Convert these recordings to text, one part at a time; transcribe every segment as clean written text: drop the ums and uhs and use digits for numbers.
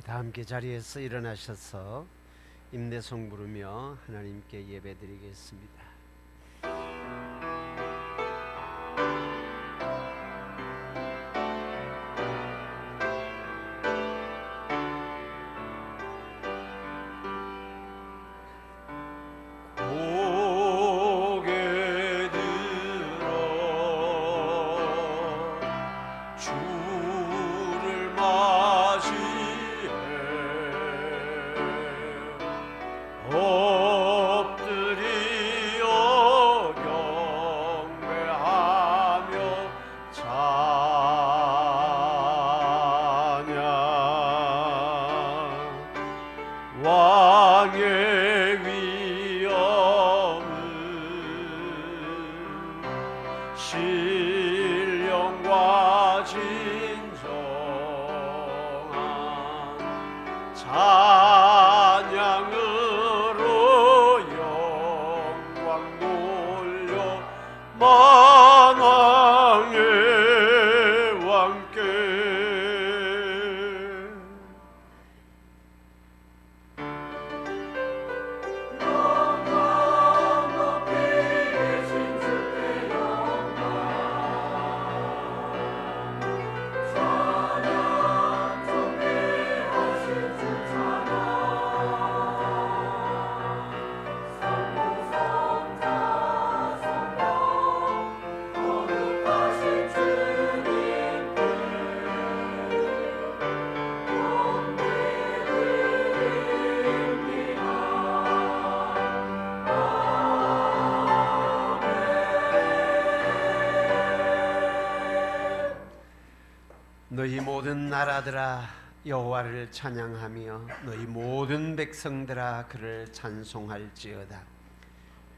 다 함께 자리에서 일어나셔서 임대송 부르며 하나님께 예배드리겠습니다. 왕의 위엄을 신령과 진정한 찬양으로 영광 돌려 만왕의 왕께 너희 모든 나라들아 여호와를 찬양하며 너희 모든 백성들아 그를 찬송할지어다.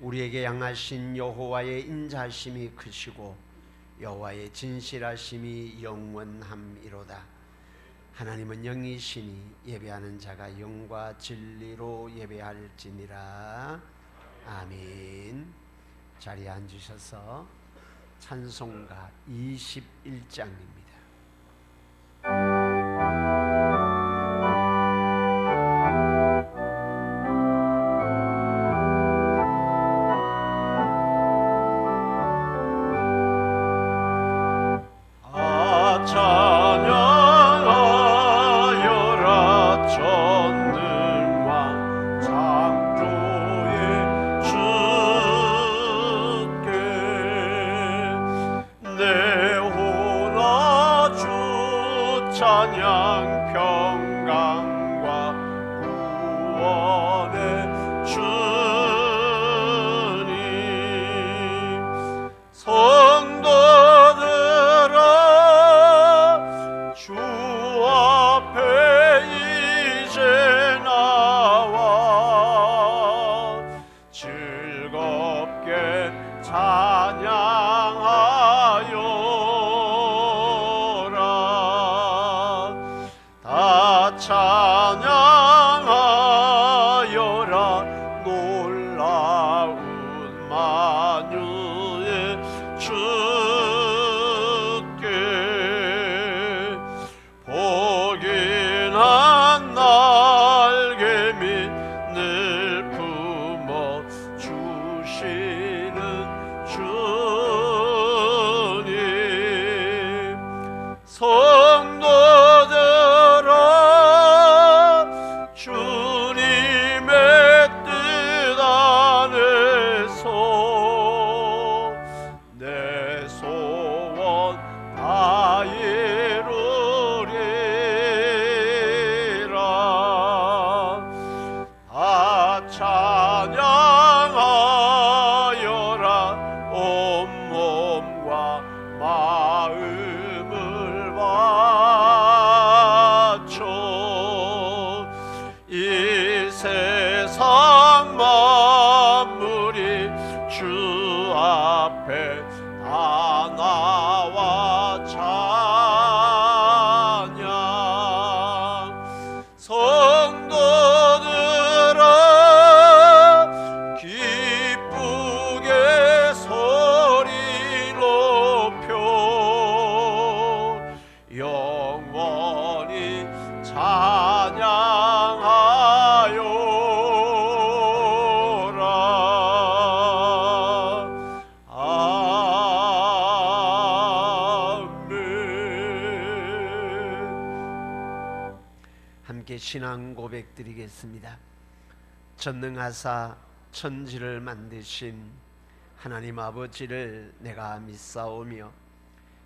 우리에게 향하신 여호와의 인자하심이 크시고 여호와의 진실하심이 영원함이로다. 하나님은 영이시니 예배하는 자가 영과 진리로 예배할지니라. 아멘. 자리에 앉으셔서 찬송가 21장입니다. 찬양하여라 전능왕 창조의 주께 내 혼아 주 찬양 평강과 구원의 주님 성도들아 주 앞에 이제 나와 즐겁게 찬양하여라. 다 찬양하여라. 놀라운 만유의 주께 복인한 날개미 늘 품어 주시는 주님 성도들아 주님의 뜻 안에서 내 소원 다 이루리라. 다 찬양하여라. 온몸과 마음을 바쳐 이 세상 만물이 주 앞에 다 나와 찬양 성도들아 신앙 고백 드리겠습니다. 전능하사 천지를 만드신 하나님 아버지를 내가 믿사오며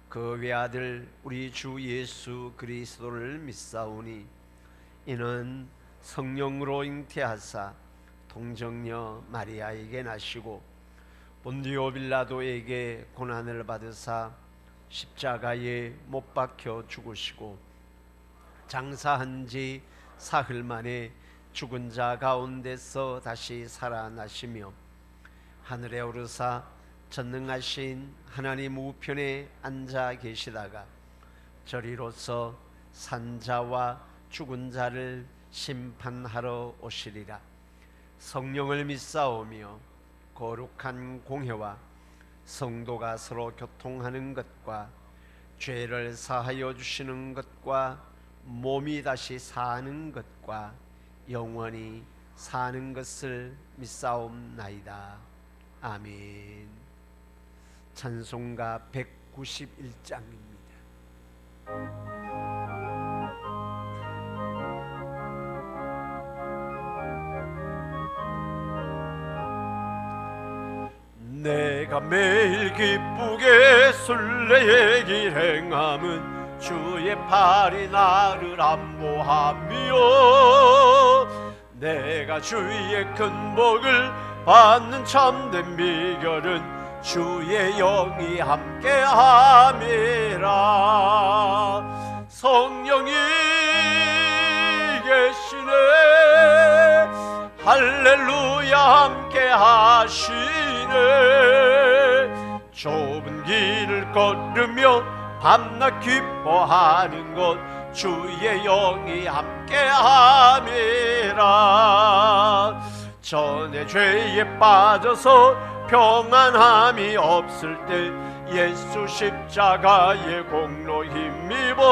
그 외아들 우리 주 예수 그리스도를 믿사오니 이는 성령으로 잉태하사 동정녀 마리아에게 나시고 본디오 빌라도에게 고난을 받으사 십자가에 못 박혀 죽으시고 장사한 지 사흘 만에 죽은 자 가운데서 다시 살아나시며 하늘에 오르사 전능하신 하나님 우편에 앉아 계시다가 저리로서 산자와 죽은 자를 심판하러 오시리라. 성령을 믿사오며 거룩한 공회와 성도가 서로 교통하는 것과 죄를 사하여 주시는 것과 몸이 다시 사는 것과 영원히 사는 것을 믿사옵나이다. 아멘. 찬송가 191장입니다. 내가 매일 기쁘게 순례의 길 행함은 주의 팔이 나를 안보하며 내가 주의 큰 복을 받는 참된 비결은 주의 영이 함께함이라. 성령이 계시네 할렐루야 함께 하시네. 좁은 길을 걸으며 밤낮 기뻐하는 것 주의 영이 함께함이라. 전에 죄에 빠져서 평안함이 없을 때 예수 십자가의 공로 힘입어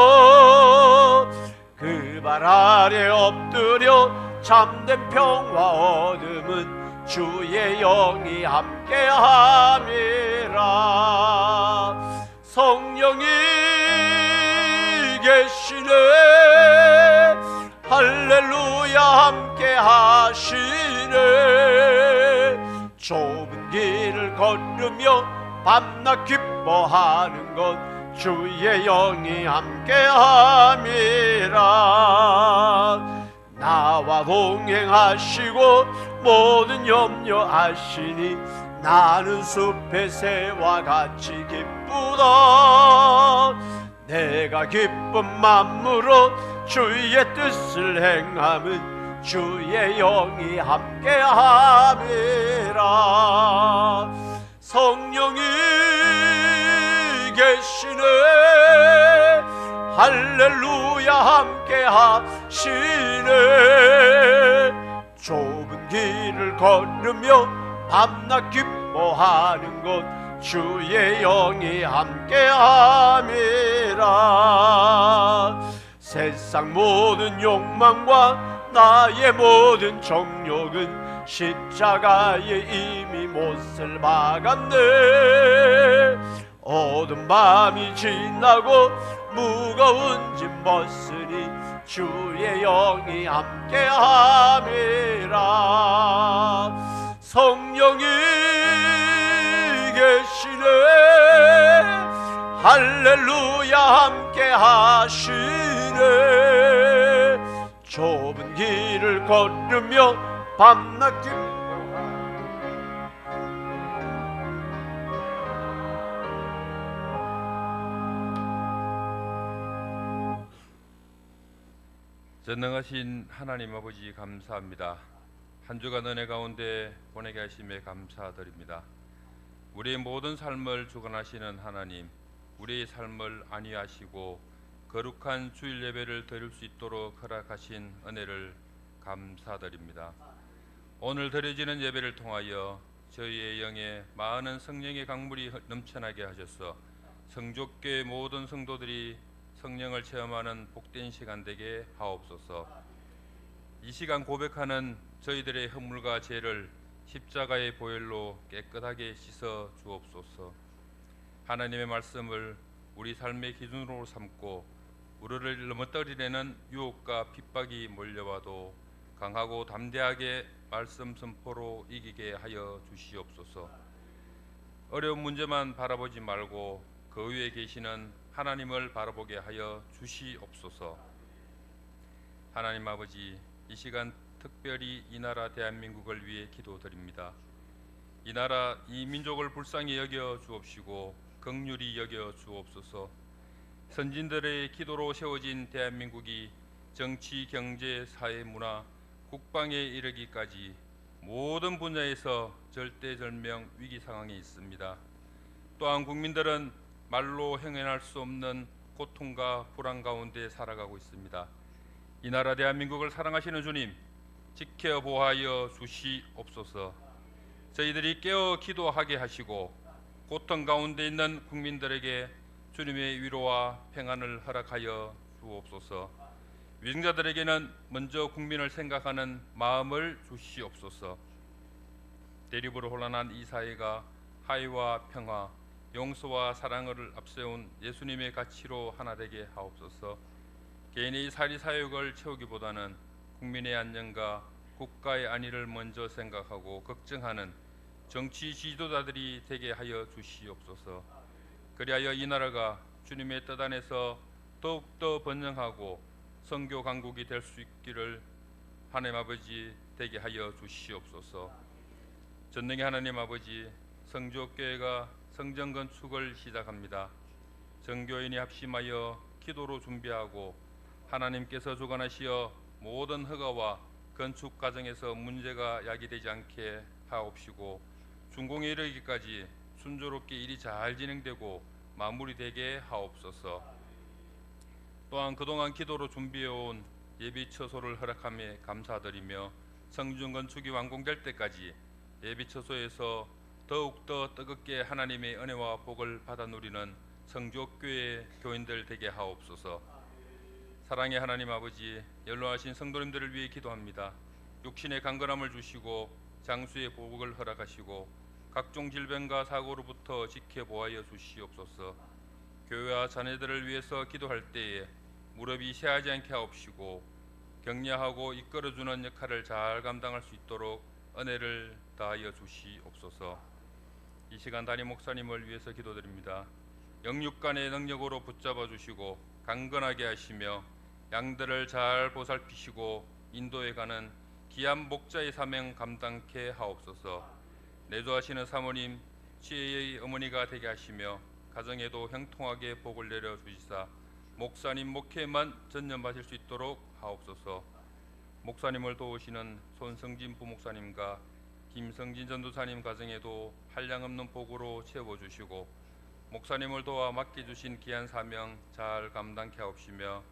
그 발 아래 엎드려 참된 평화 얻음은 주의 영이 함께함이라. 성령이 계시네 할렐루야 함께 하시네. 좁은 길을 걸으며 밤낮 기뻐하는 것 주의 영이 함께함이라. 나와 동행하시고 모든 염려 아시니 나는 숲의 새와 같이 기쁘다. 내가 기쁜 맘으로 주의 뜻을 행함은 주의 영이 함께함이라. 성령이 계시네 할렐루야 함께 하시네. 좁은 길을 걸으며 밤낮 기뻐하는 것 주의 영이 함께함이라. 세상 모든 욕망과 나의 모든 정욕은 십자가에 이미 못을 박았네. 어두운 밤이 지나고 무거운 짐 벗으니 주의 영이 함께함이라. 성령이 계시네 할렐루야 함께 하시네. 좁은 길을 걸으며 밤낮 전능하신 하나님 아버지 감사합니다. 한 주간 은혜 가운데 보내게 하심에 감사드립니다. 우리의 모든 삶을 주관하시는 하나님, 우리의 삶을 안위하시고 거룩한 주일 예배를 드릴 수 있도록 허락하신 은혜를 감사드립니다. 오늘 드려지는 예배를 통하여 저희의 영에 많은 성령의 강물이 넘쳐나게 하셔서 성족교회 모든 성도들이 성령을 체험하는 복된 시간 되게 하옵소서. 이 시간 고백하는 저희들의 허물과 죄를 십자가의 보혈로 깨끗하게 씻어 주옵소서. 하나님의 말씀을 우리 삶의 기준으로 삼고 우리를 넘어뜨리려는 유혹과 핍박이 몰려와도 강하고 담대하게 말씀 선포로 이기게 하여 주시옵소서. 어려운 문제만 바라보지 말고 그 위에 계시는 하나님을 바라보게 하여 주시옵소서. 하나님 아버지, 이 시간 특별히 이 나라 대한민국을 위해 기도드립니다. 이 나라 이 민족을 불쌍히 여겨 주옵시고 긍휼히 여겨 주옵소서. 선진들의 기도로 세워진 대한민국이 정치, 경제, 사회, 문화, 국방에 이르기까지 모든 분야에서 절대절명 위기 상황에 있습니다. 또한 국민들은 말로 행해할 수 없는 고통과 불안 가운데 살아가고 있습니다. 이 나라 대한민국을 사랑하시는 주님, 지켜 보하여 주시옵소서. 저희들이 깨어 기도하게 하시고 고통 가운데 있는 국민들에게 주님의 위로와 평안을 허락하여 주옵소서. 위생자들에게는 먼저 국민을 생각하는 마음을 주시옵소서. 대립으로 혼란한 이 사회가 화해와 평화, 용서와 사랑을 앞세운 예수님의 가치로 하나 되게 하옵소서. 개인의 사리사욕을 채우기보다는 국민의 안녕과 국가의 안위를 먼저 생각하고 걱정하는 정치 지도자들이 되게 하여 주시옵소서. 그리하여 이 나라가 주님의 뜻 안에서 더욱더 번영하고 선교 강국이 될 수 있기를 하나님 아버지 되게 하여 주시옵소서. 전능의 하나님 아버지, 성주교회가 성전 건축을 시작합니다. 정교인이 합심하여 기도로 준비하고 하나님께서 주관하시어 모든 허가와 건축 과정에서 문제가 야기되지 않게 하옵시고 준공에 이르기까지 순조롭게 일이 잘 진행되고 마무리되게 하옵소서. 또한 그동안 기도로 준비해온 예비 처소를 허락함에 감사드리며 성중 건축이 완공될 때까지 예비 처소에서 더욱더 뜨겁게 하나님의 은혜와 복을 받아 누리는 성주교회 교인들 되게 하옵소서. 사랑의 하나님 아버지, 연로하신 성도님들을 위해 기도합니다. 육신의 강건함을 주시고 장수의 복을 허락하시고 각종 질병과 사고로부터 지켜보아여 주시옵소서. 교회와 자녀들을 위해서 기도할 때에 무릎이 쇠하지 않게 하옵시고 격려하고 이끌어주는 역할을 잘 감당할 수 있도록 은혜를 다하여 주시옵소서. 이 시간 담임 목사님을 위해서 기도드립니다. 영육간의 능력으로 붙잡아 주시고 강건하게 하시며 양들을 잘 보살피시고 인도해가는 귀한 목자의 사명 감당케 하옵소서. 내조하시는 사모님, 지혜의 어머니가 되게 하시며 가정에도 형통하게 복을 내려 주시사 목사님 목회만 전념하실 수 있도록 하옵소서. 목사님을 도우시는 손성진 부목사님과 김성진 전도사님 가정에도 한량없는 복으로 채워주시고 목사님을 도와 맡겨주신 귀한 사명 잘 감당케 하옵시며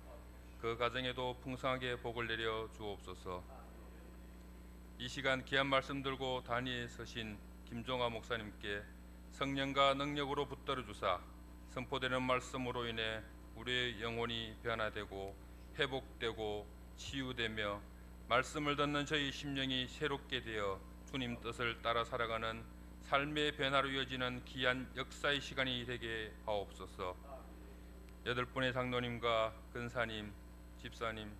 그 가정에도 풍성하게 복을 내려 주옵소서. 이 시간 귀한 말씀 들고 단위에 서신 김종화 목사님께 성령과 능력으로 붙들어 주사 선포되는 말씀으로 인해 우리의 영혼이 변화되고 회복되고 치유되며 말씀을 듣는 저희 심령이 새롭게 되어 주님 뜻을 따라 살아가는 삶의 변화로 이어지는 귀한 역사의 시간이 되게 하옵소서. 8분의 장로님과 근사님, 집사님,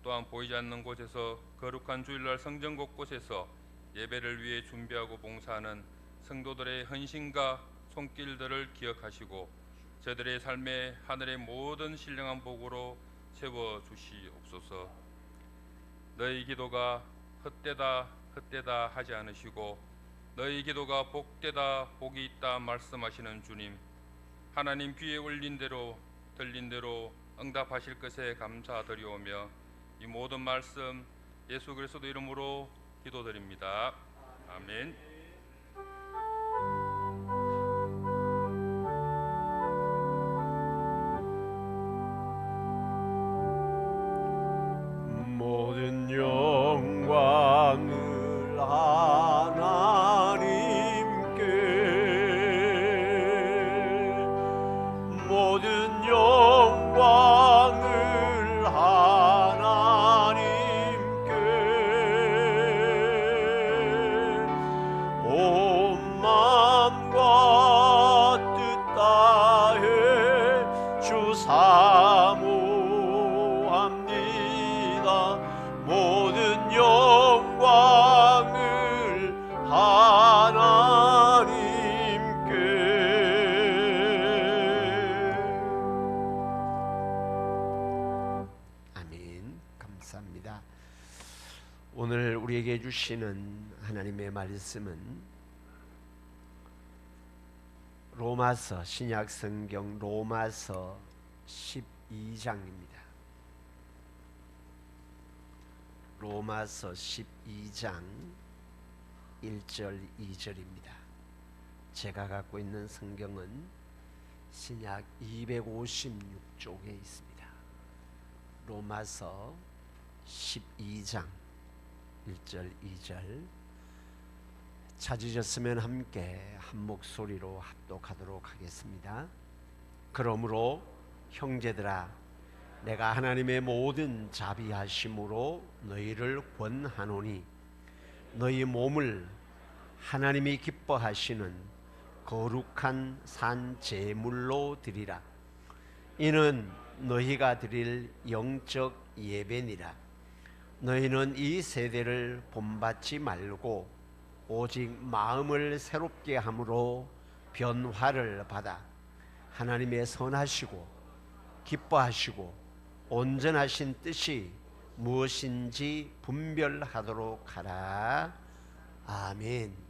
또한 보이지 않는 곳에서 거룩한 주일날 성전 곳곳에서 예배를 위해 준비하고 봉사하는 성도들의 헌신과 손길들을 기억하시고 저들의 삶에 하늘의 모든 신령한 복으로 채워 주시옵소서. 너희 기도가 헛되다 헛되다 하지 않으시고 너희 기도가 복되다 복이 있다 말씀하시는 주님, 하나님 귀에 올린 대로 들린 대로 응답하실 것에 감사드리오며 이 모든 말씀 예수 그리스도 이름으로 기도드립니다. 아멘. 모든 영광을 하나님께, 모든 영광을 하나님께, 우리에게 주시는 하나님의 말씀은 로마서, 신약 성경 로마서 12장입니다. 로마서 12장 1절 2절입니다. 제가 갖고 있는 성경은 신약 256쪽에 있습니다. 로마서 12장 1절 2절 찾으셨으면 함께 한 목소리로 합독하도록 하겠습니다. 그러므로 형제들아, 내가 하나님의 모든 자비하심으로 너희를 권하노니 너희 몸을 하나님이 기뻐하시는 거룩한 산 제물로 드리라. 이는 너희가 드릴 영적 예배니라. 너희는 이 세대를 본받지 말고 오직 마음을 새롭게 함으로 변화를 받아 하나님의 선하시고 기뻐하시고 온전하신 뜻이 무엇인지 분별하도록 하라. 아멘.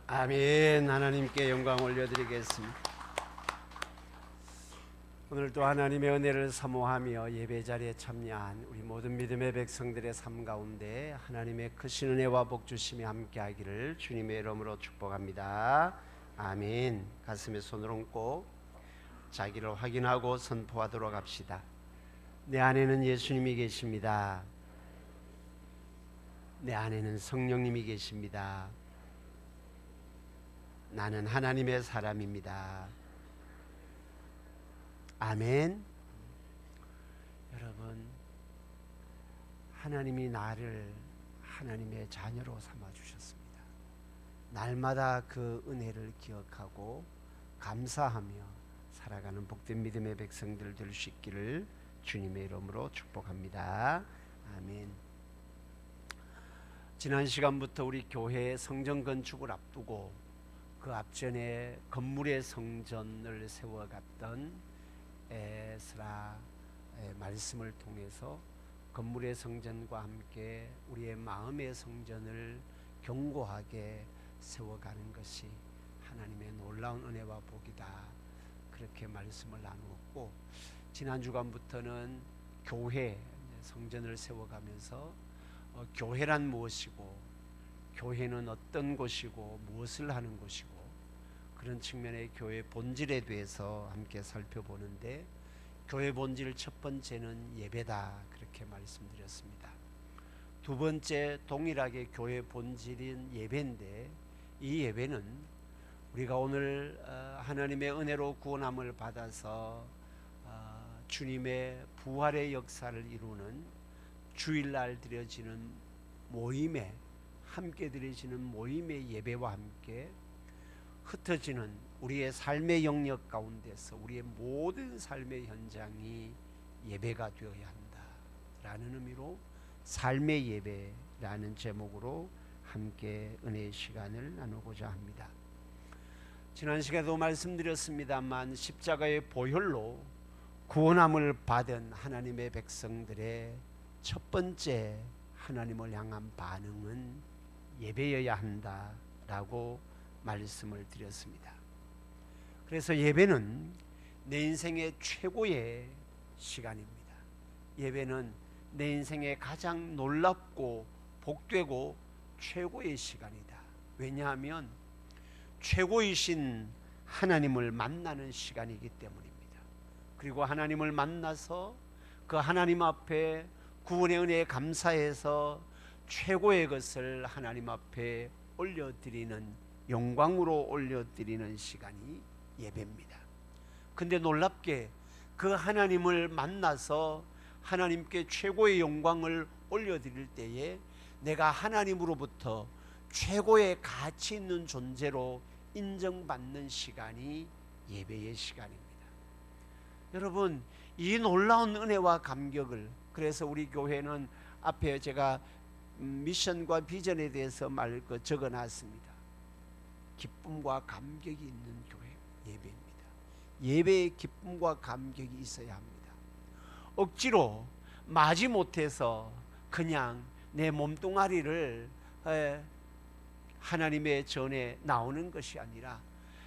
아멘. 하나님께 영광 올려드리겠습니다. 오늘도 하나님의 은혜를 사모하며 예배 자리에 참여한 우리 모든 믿음의 백성들의 삶 가운데 하나님의 크신 은혜와 복 주심이 함께하기를 주님의 이름으로 축복합니다. 아멘. 가슴에 손을 얹고 자기를 확인하고 선포하도록 합시다. 내 안에는 예수님이 계십니다. 내 안에는 성령님이 계십니다. 나는 하나님의 사람입니다. 아멘. 여러분, 하나님이 나를 하나님의 자녀로 삼아 주셨습니다. 날마다 그 은혜를 기억하고 감사하며 살아가는 복된 믿음의 백성들 될 수 있기를 주님의 이름으로 축복합니다. 아멘. 지난 시간부터 우리 교회 성전 건축을 앞두고 그 앞전에 건물의 성전을 세워갔던 에스라 말씀을 통해서 건물의 성전과 함께 우리의 마음의 성전을 견고하게 세워가는 것이 하나님의 놀라운 은혜와 복이다, 그렇게 말씀을 나누었고, 지난 주간부터는 교회 성전을 세워가면서 교회란 무엇이고 교회는 어떤 곳이고 무엇을 하는 곳이고 그런 측면의 교회의 본질에 대해서 함께 살펴보는데, 교회 본질 첫 번째는 예배다, 그렇게 말씀드렸습니다. 두 번째, 동일하게 교회 본질인 예배인데, 이 예배는 우리가 오늘 하나님의 은혜로 구원함을 받아서 주님의 부활의 역사를 이루는 주일날 드려지는 모임에 함께 드려지는 모임의 예배와 함께 흩어지는 우리의 삶의 영역 가운데서 우리의 모든 삶의 현장이 예배가 되어야 한다라는 의미로 삶의 예배라는 제목으로 함께 은혜의 시간을 나누고자 합니다. 지난 시간에도 말씀드렸습니다만 십자가의 보혈로 구원함을 받은 하나님의 백성들의 첫 번째 하나님을 향한 반응은 예배여야 한다라고 말씀을 드렸습니다. 그래서 예배는 내 인생의 최고의 시간입니다. 예배는 내 인생의 가장 놀랍고 복되고 최고의 시간이다. 왜냐하면 최고이신 하나님을 만나는 시간이기 때문입니다. 그리고 하나님을 만나서 그 하나님 앞에 구원의 은혜에 감사해서 최고의 것을 하나님 앞에 올려드리는, 영광으로 올려드리는 시간이 예배입니다. 근데 놀랍게 그 하나님을 만나서 하나님께 최고의 영광을 올려드릴 때에 내가 하나님으로부터 최고의 가치 있는 존재로 인정받는 시간이 예배의 시간입니다. 여러분, 이 놀라운 은혜와 감격을, 그래서 우리 교회는 앞에 제가 미션과 비전에 대해서 적어놨습니다. 기쁨과 감격이 있는 교회 예배입니다. 예배에 기쁨과 감격이 있어야 합니다. 억지로 마지못해서 그냥 내 몸뚱아리를 하나님의 전에 나오는 것이 아니라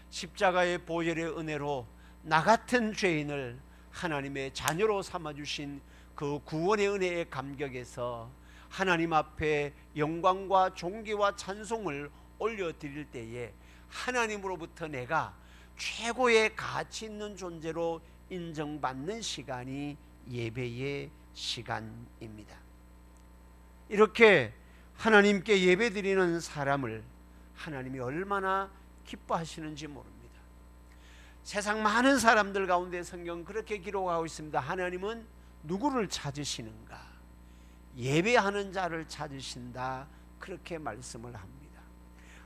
십자가의 보혈의 은혜로 나 같은 죄인을 하나님의 자녀로 삼아주신 그 구원의 은혜의 감격에서 하나님 앞에 영광과 존귀와 찬송을 올려드릴 때에 하나님으로부터 내가 최고의 가치 있는 존재로 인정받는 시간이 예배의 시간입니다. 이렇게 하나님께 예배드리는 사람을 하나님이 얼마나 기뻐하시는지 모릅니다. 세상 많은 사람들 가운데 성경 그렇게 기록하고 있습니다. 하나님은 누구를 찾으시는가? 예배하는 자를 찾으신다, 그렇게 말씀을 합니다.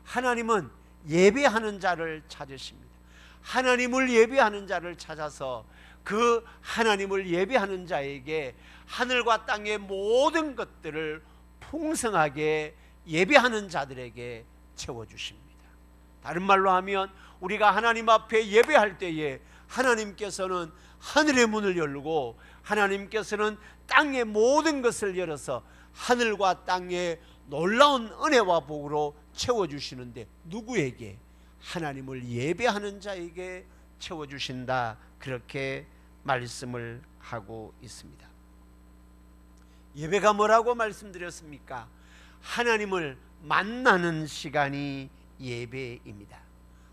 하나님은 예배하는 자를 찾으십니다. 하나님을 예배하는 자를 찾아서 그 하나님을 예배하는 자에게 하늘과 땅의 모든 것들을 풍성하게 예배하는 자들에게 채워주십니다. 다른 말로 하면 우리가 하나님 앞에 예배할 때에 하나님께서는 하늘의 문을 열고 하나님께서는 땅의 모든 것을 열어서 하늘과 땅의 놀라운 은혜와 복으로 채워주시는데, 누구에게? 하나님을 예배하는 자에게 채워주신다, 그렇게 말씀을 하고 있습니다. 예배가 뭐라고 말씀드렸습니까? 하나님을 만나는 시간이 예배입니다.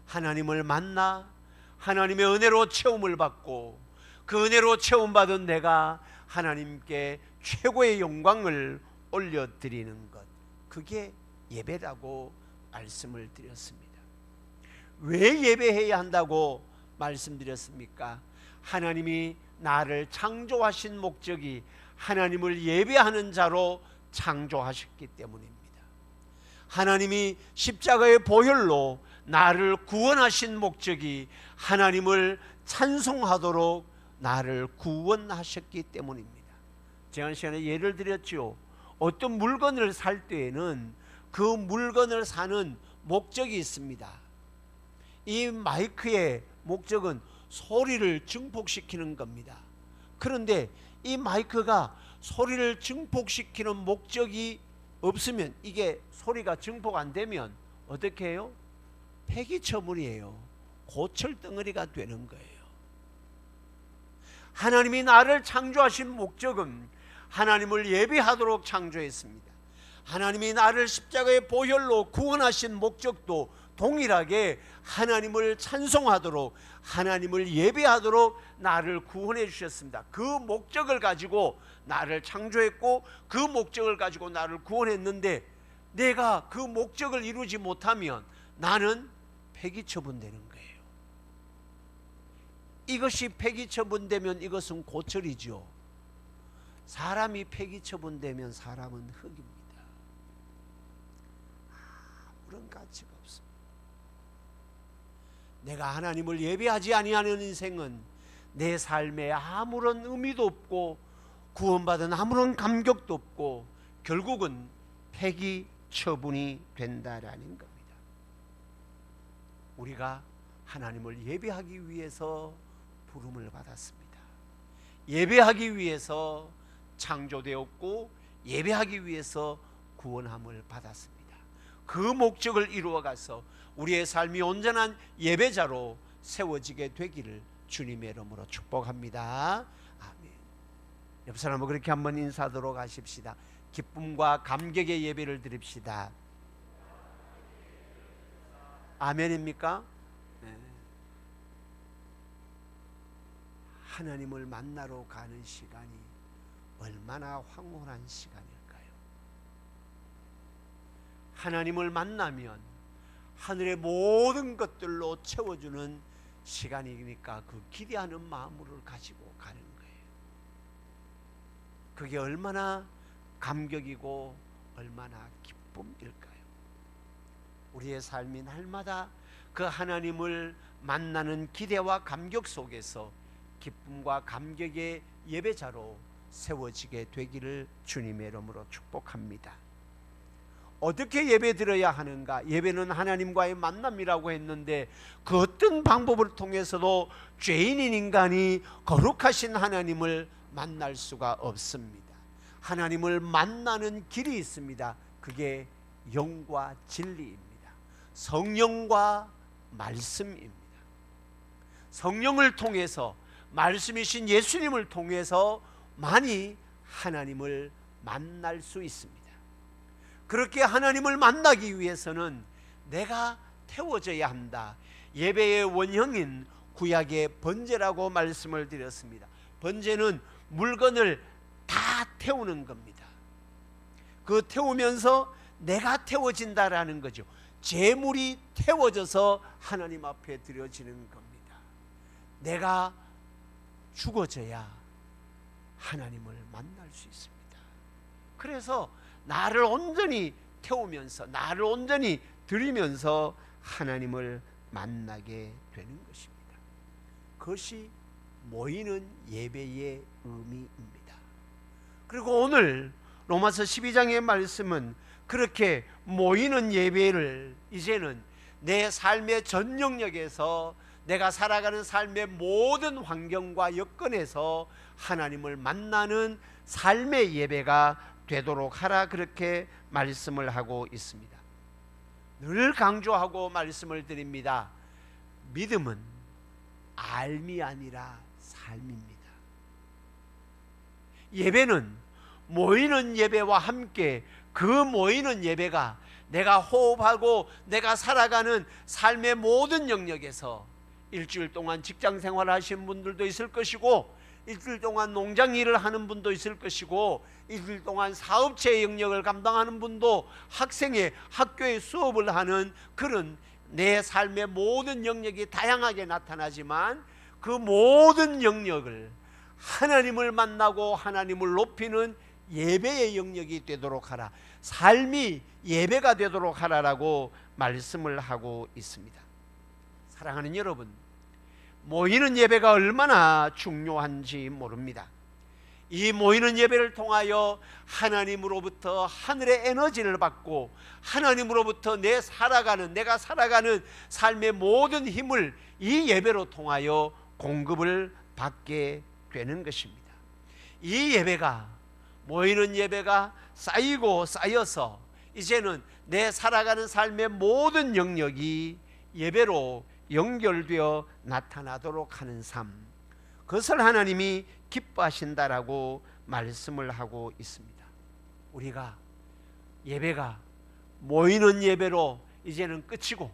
하나님을 만나 하나님의 은혜로 체험을 받고 그 은혜로 체험받은 내가 하나님께 최고의 영광을 올려드리는 것, 그게 예배라고 말씀을 드렸습니다. 왜 예배해야 한다고 말씀드렸습니까? 하나님이 나를 창조하신 목적이 하나님을 예배하는 자로 창조하셨기 때문입니다. 하나님이 십자가의 보혈로 나를 구원하신 목적이 하나님을 찬송하도록 나를 구원하셨기 때문입니다. 지난 시간에 예를 드렸죠. 어떤 물건을 살 때에는 그 물건을 사는 목적이 있습니다. 이 마이크의 목적은 소리를 증폭시키는 겁니다. 그런데 이 마이크가 소리를 증폭시키는 목적이 없으면, 이게 소리가 증폭 안 되면 어떻게 해요? 폐기처분이에요. 고철덩어리가 되는 거예요. 하나님이 나를 창조하신 목적은 하나님을 예배하도록 창조했습니다. 하나님이 나를 십자가의 보혈로 구원하신 목적도 동일하게 하나님을 찬송하도록, 하나님을 예배하도록 나를 구원해 주셨습니다. 그 목적을 가지고 나를 창조했고 그 목적을 가지고 나를 구원했는데, 내가 그 목적을 이루지 못하면 나는 폐기처분되는 거예요. 이것이 폐기처분되면 이것은 고철이죠. 사람이 폐기처분되면 사람은 흙입니다. 아무런 가치가 없습니다. 내가 하나님을 예배하지 아니하는 인생은 내 삶에 아무런 의미도 없고 구원받은 아무런 감격도 없고 결국은 폐기처분이 된다라는 겁니다. 우리가 하나님을 예배하기 위해서 부름을 받았습니다. 예배하기 위해서 창조되었고 예배하기 위해서 구원함을 받았습니다. 그 목적을 이루어가서 우리의 삶이 온전한 예배자로 세워지게 되기를 주님의 이름으로 축복합니다. 아멘. 옆 사람은 그렇게 한번 인사하도록 하십시다. 기쁨과 감격의 예배를 드립시다. 아멘입니까? 네. 하나님을 만나러 가는 시간이 얼마나 황홀한 시간일까요? 하나님을 만나면 하늘의 모든 것들로 채워주는 시간이니까 그 기대하는 마음을 가지고 가는 거예요. 그게 얼마나 감격이고 얼마나 기쁨일까요? 우리의 삶이 날마다 그 하나님을 만나는 기대와 감격 속에서 기쁨과 감격의 예배자로 세워지게 되기를 주님의 이름으로 축복합니다. 어떻게 예배 드려야 하는가? 예배는 하나님과의 만남이라고 했는데 그 어떤 방법을 통해서도 죄인인 인간이 거룩하신 하나님을 만날 수가 없습니다. 하나님을 만나는 길이 있습니다. 그게 영과 진리입니다. 성령과 말씀입니다. 성령을 통해서, 말씀이신 예수님을 통해서 많이 하나님을 만날 수 있습니다. 그렇게 하나님을 만나기 위해서는 내가 태워져야 한다. 예배의 원형인 구약의 번제라고 말씀을 드렸습니다. 번제는 물건을 다 태우는 겁니다. 그 태우면서 내가 태워진다라는 거죠. 제물이 태워져서 하나님 앞에 드려지는 겁니다. 내가 죽어져야 하나님을 만날 수 있습니다. 그래서 나를 온전히 태우면서, 나를 온전히 드리면서 하나님을 만나게 되는 것입니다. 그것이 모이는 예배의 의미입니다. 그리고 오늘 로마서 12장의 말씀은 그렇게 모이는 예배를 이제는 내 삶의 전 영역에서, 내가 살아가는 삶의 모든 환경과 여건에서 하나님을 만나는 삶의 예배가 되도록 하라, 그렇게 말씀을 하고 있습니다. 늘 강조하고 말씀을 드립니다. 믿음은 알미 아니라 삶입니다. 예배는 모이는 예배와 함께 그 모이는 예배가 내가 호흡하고 내가 살아가는 삶의 모든 영역에서, 일주일 동안 직장 생활을 하시는 분들도 있을 것이고, 일주일 동안 농장 일을 하는 분도 있을 것이고, 일주일 동안 사업체의 영역을 감당하는 분도, 학생의 학교의 수업을 하는 그런 내 삶의 모든 영역이 다양하게 나타나지만 그 모든 영역을 하나님을 만나고 하나님을 높이는 예배의 영역이 되도록 하라. 삶이 예배가 되도록 하라라고 말씀을 하고 있습니다. 사랑하는 여러분, 모이는 예배가 얼마나 중요한지 모릅니다. 이 모이는 예배를 통하여 하나님으로부터 하늘의 에너지를 받고 하나님으로부터 내가 살아가는 삶의 모든 힘을 이 예배로 통하여 공급을 받게 되는 것입니다. 이 예배가, 모이는 예배가 쌓이고 쌓여서 이제는 내 살아가는 삶의 모든 영역이 예배로 연결되어 나타나도록 하는 삶, 그것을 하나님이 기뻐하신다라고 말씀을 하고 있습니다. 우리가 예배가 모이는 예배로 이제는 끝이고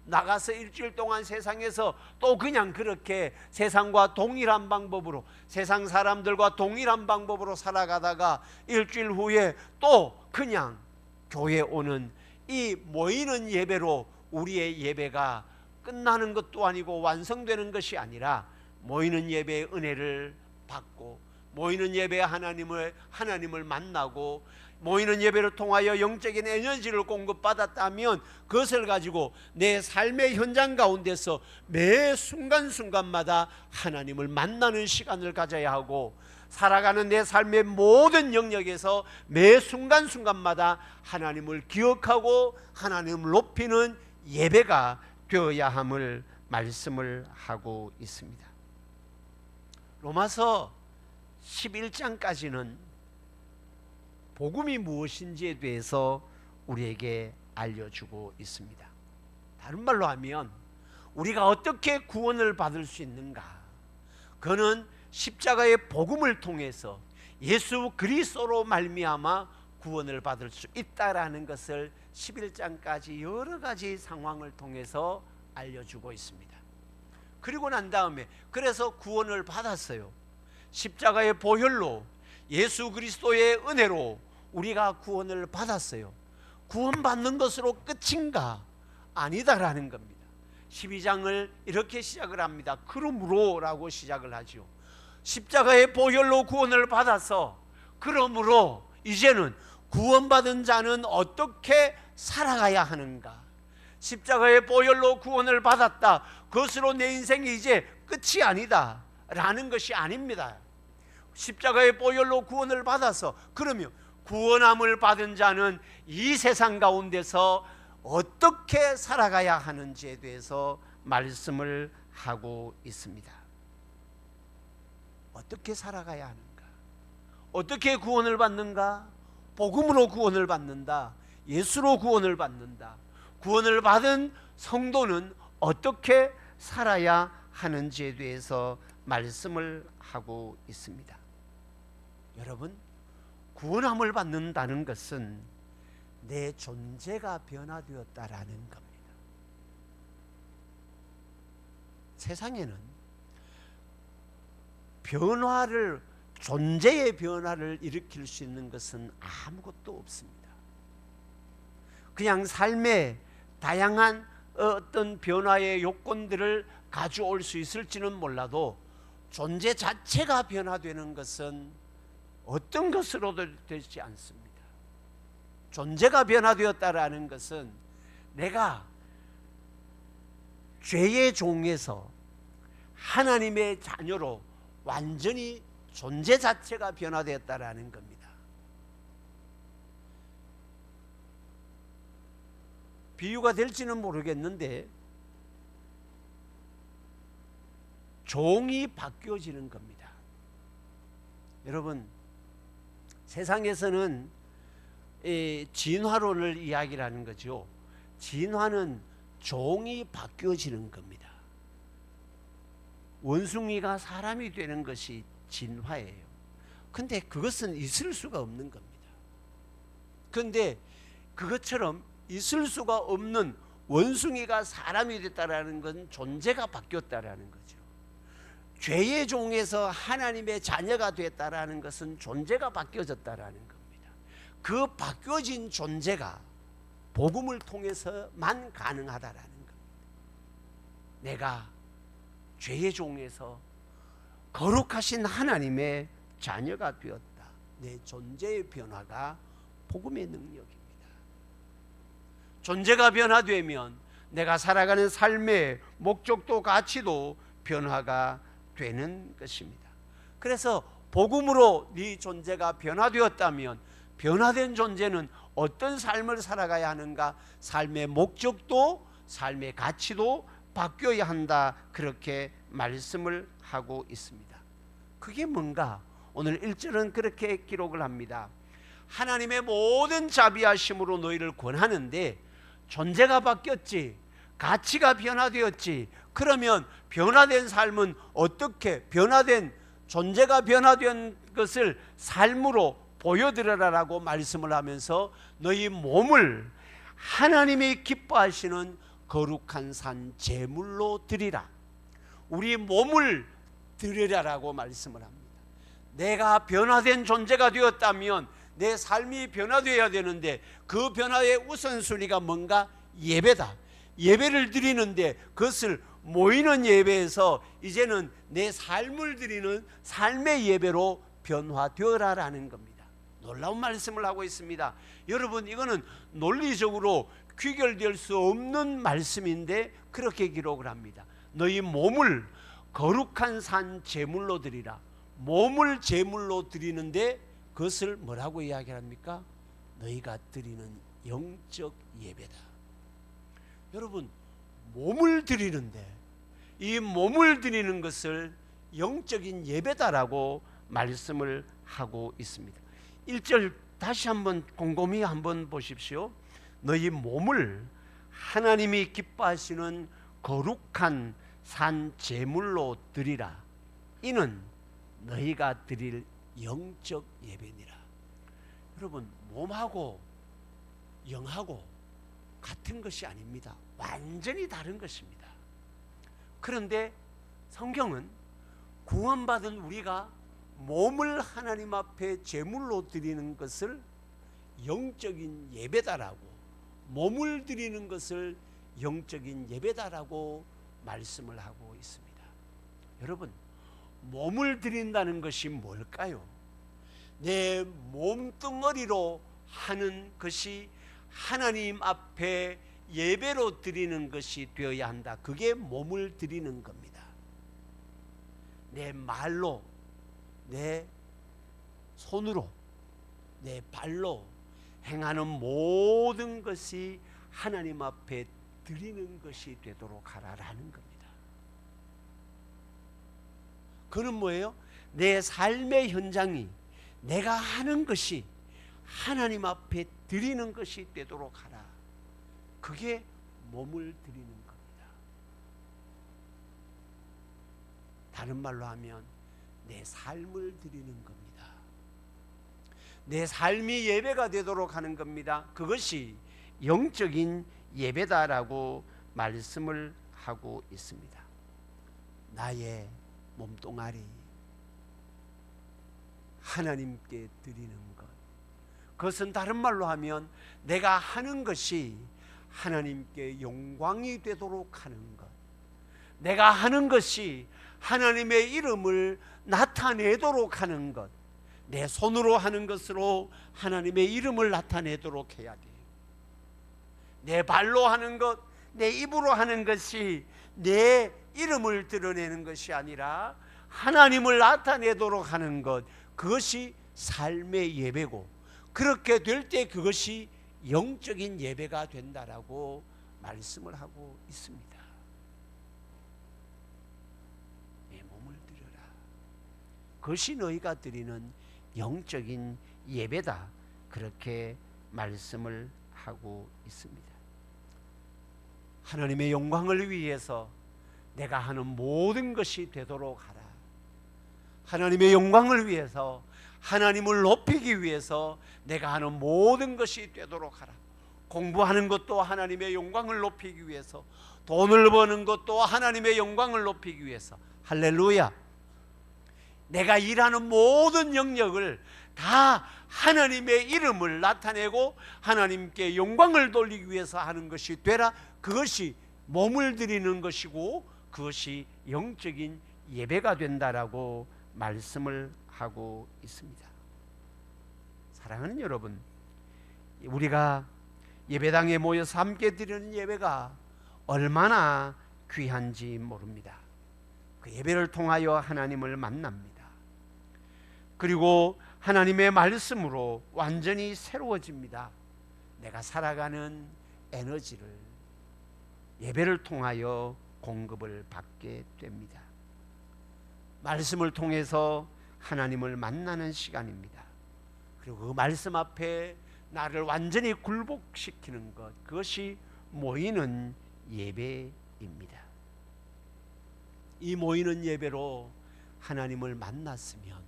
나가서 일주일 동안 세상에서 또 그냥 그렇게 세상과 동일한 방법으로, 세상 사람들과 동일한 방법으로 살아가다가 일주일 후에 또 그냥 교회에 오는 이 모이는 예배로 우리의 예배가 끝나는 것도 아니고 완성되는 것이 아니라, 모이는 예배의 은혜를 받고 모이는 예배에 하나님을 만나고 모이는 예배를 통하여 영적인 에너지를 공급받았다면 그것을 가지고 내 삶의 현장 가운데서 매 순간순간마다 하나님을 만나는 시간을 가져야 하고, 살아가는 내 삶의 모든 영역에서 매 순간순간마다 하나님을 기억하고 하나님을 높이는 예배가 되어야 함을 말씀을 하고 있습니다. 로마서 11장까지는 복음이 무엇인지에 대해서 우리에게 알려주고 있습니다. 다른 말로 하면 우리가 어떻게 구원을 받을 수 있는가, 그는 십자가의 복음을 통해서 예수 그리스도로 말미암아 구원을 받을 수 있다라는 것을 11장까지 여러 가지 상황을 통해서 알려주고 있습니다. 그리고 난 다음에 그래서 구원을 받았어요. 십자가의 보혈로 예수 그리스도의 은혜로 우리가 구원을 받았어요. 구원받는 것으로 끝인가? 아니다라는 겁니다. 12장을 이렇게 시작을 합니다. 그러므로 라고 시작을 하죠. 십자가의 보혈로 구원을 받아서 그러므로 이제는 구원받은 자는 어떻게 살아가야 하는가? 십자가의 보혈로 구원을 받았다, 그것으로 내 인생이 이제 끝이 아니다 라는 것이 아닙니다. 십자가의 보혈로 구원을 받아서 그러면 구원함을 받은 자는 이 세상 가운데서 어떻게 살아가야 하는지에 대해서 말씀을 하고 있습니다. 어떻게 살아가야 하는가? 어떻게 구원을 받는가? 복음으로 구원을 받는다. 예수로 구원을 받는다. 구원을 받은 성도는 어떻게 살아야 하는지에 대해서 말씀을 하고 있습니다. 여러분, 구원함을 받는다는 것은 내 존재가 변화되었다라는 겁니다. 세상에는 존재의 변화를 일으킬 수 있는 것은 아무것도 없습니다. 그냥 삶의 다양한 어떤 변화의 요건들을 가져올 수 있을지는 몰라도 존재 자체가 변화되는 것은 어떤 것으로도 되지 않습니다. 존재가 변화되었다라는 것은 내가 죄의 종에서 하나님의 자녀로 완전히 존재 자체가 변화되었다라는 겁니다. 비유가 될지는 모르겠는데 종이 바뀌어지는 겁니다. 여러분, 세상에서는 진화론을 이야기를 하는 거죠. 진화는 종이 바뀌어지는 겁니다. 원숭이가 사람이 되는 것이 진화예요. 근데 그것은 있을 수가 없는 겁니다. 그런데 그것처럼 있을 수가 없는 원숭이가 사람이 됐다라는 건 존재가 바뀌었다라는 거죠. 죄의 종에서 하나님의 자녀가 됐다라는 것은 존재가 바뀌어졌다라는 겁니다. 그 바뀌어진 존재가 복음을 통해서만 가능하다라는 겁니다. 내가 죄의 종에서 거룩하신 하나님의 자녀가 되었다. 내 존재의 변화가 복음의 능력입니다. 존재가 변화되면 내가 살아가는 삶의 목적도 가치도 변화가 되는 것입니다. 그래서 복음으로 네 존재가 변화되었다면 변화된 존재는 어떤 삶을 살아가야 하는가? 삶의 목적도 삶의 가치도 바뀌어야 한다, 그렇게 말씀을 하고 있습니다. 그게 뭔가? 오늘 1절은 그렇게 기록을 합니다. 하나님의 모든 자비하심으로 너희를 권하는데 존재가 바뀌었지, 가치가 변화되었지. 그러면 변화된 삶은 어떻게, 변화된 존재가 변화된 것을 삶으로 보여드려라라고 말씀을 하면서 너희 몸을 하나님이 기뻐하시는 거룩한 산 제물로 드리라. 우리 몸을 드리라라고 말씀을 합니다. 내가 변화된 존재가 되었다면 내 삶이 변화되어야 되는데 그 변화의 우선순위가 뭔가? 예배다. 예배를 드리는데 그것을 모이는 예배에서 이제는 내 삶을 드리는 삶의 예배로 변화되어라라는 겁니다. 놀라운 말씀을 하고 있습니다. 여러분, 이거는 논리적으로 귀결될 수 없는 말씀인데 그렇게 기록을 합니다. 너희 몸을 거룩한 산 제물로 드리라. 몸을 제물로 드리는데 그것을 뭐라고 이야기합니까? 너희가 드리는 영적 예배다. 여러분, 몸을 드리는데 이 몸을 드리는 것을 영적인 예배다라고 말씀을 하고 있습니다. 1절 다시 한번 곰곰이 한번 보십시오. 너희 몸을 하나님이 기뻐하시는 거룩한 산 제물로 드리라. 이는 너희가 드릴 영적 예배니라. 여러분, 몸하고 영하고 같은 것이 아닙니다. 완전히 다른 것입니다. 그런데 성경은 구원받은 우리가 몸을 하나님 앞에 제물로 드리는 것을 영적인 예배다라고, 몸을 드리는 것을 영적인 예배다라고 말씀을 하고 있습니다. 여러분, 몸을 드린다는 것이 뭘까요? 내 몸뚱어리로 하는 것이 하나님 앞에 예배로 드리는 것이 되어야 한다. 그게 몸을 드리는 겁니다. 내 말로, 내 손으로, 내 발로 행하는 모든 것이 하나님 앞에 드리는 것이 되도록 하라라는 겁니다. 그는 뭐예요? 내 삶의 현장이 내가 하는 것이 하나님 앞에 드리는 것이 되도록 하라. 그게 몸을 드리는 겁니다. 다른 말로 하면 내 삶을 드리는 겁니다. 내 삶이 예배가 되도록 하는 겁니다. 그것이 영적인 예배다라고 말씀을 하고 있습니다. 나의 몸뚱아리 하나님께 드리는 것, 그것은 다른 말로 하면 내가 하는 것이 하나님께 영광이 되도록 하는 것, 내가 하는 것이 하나님의 이름을 나타내도록 하는 것, 내 손으로 하는 것으로 하나님의 이름을 나타내도록 해야 돼요. 내 발로 하는 것, 내 입으로 하는 것이 내 이름을 드러내는 것이 아니라 하나님을 나타내도록 하는 것, 그것이 삶의 예배고, 그렇게 될 때 그것이 영적인 예배가 된다라고 말씀을 하고 있습니다. 내 몸을 드려라. 그것이 너희가 드리는 영적인 예배다. 그렇게 말씀을 하고 있습니다. 하나님의 영광을 위해서 내가 하는 모든 것이 되도록 하라. 하나님의 영광을 위해서, 하나님을 높이기 위해서 내가 하는 모든 것이 되도록 하라. 공부하는 것도 하나님의 영광을 높이기 위해서, 돈을 버는 것도 하나님의 영광을 높이기 위해서. 할렐루야. 내가 일하는 모든 영역을 다 하나님의 이름을 나타내고 하나님께 영광을 돌리기 위해서 하는 것이 되라. 그것이 몸을 드리는 것이고 그것이 영적인 예배가 된다라고 말씀을 하고 있습니다. 사랑하는 여러분, 우리가 예배당에 모여서 함께 드리는 예배가 얼마나 귀한지 모릅니다. 그 예배를 통하여 하나님을 만납니다. 그리고 하나님의 말씀으로 완전히 새로워집니다. 내가 살아가는 에너지를 예배를 통하여 공급을 받게 됩니다. 말씀을 통해서 하나님을 만나는 시간입니다. 그리고 그 말씀 앞에 나를 완전히 굴복시키는 것, 그것이 모이는 예배입니다. 이 모이는 예배로 하나님을 만났으면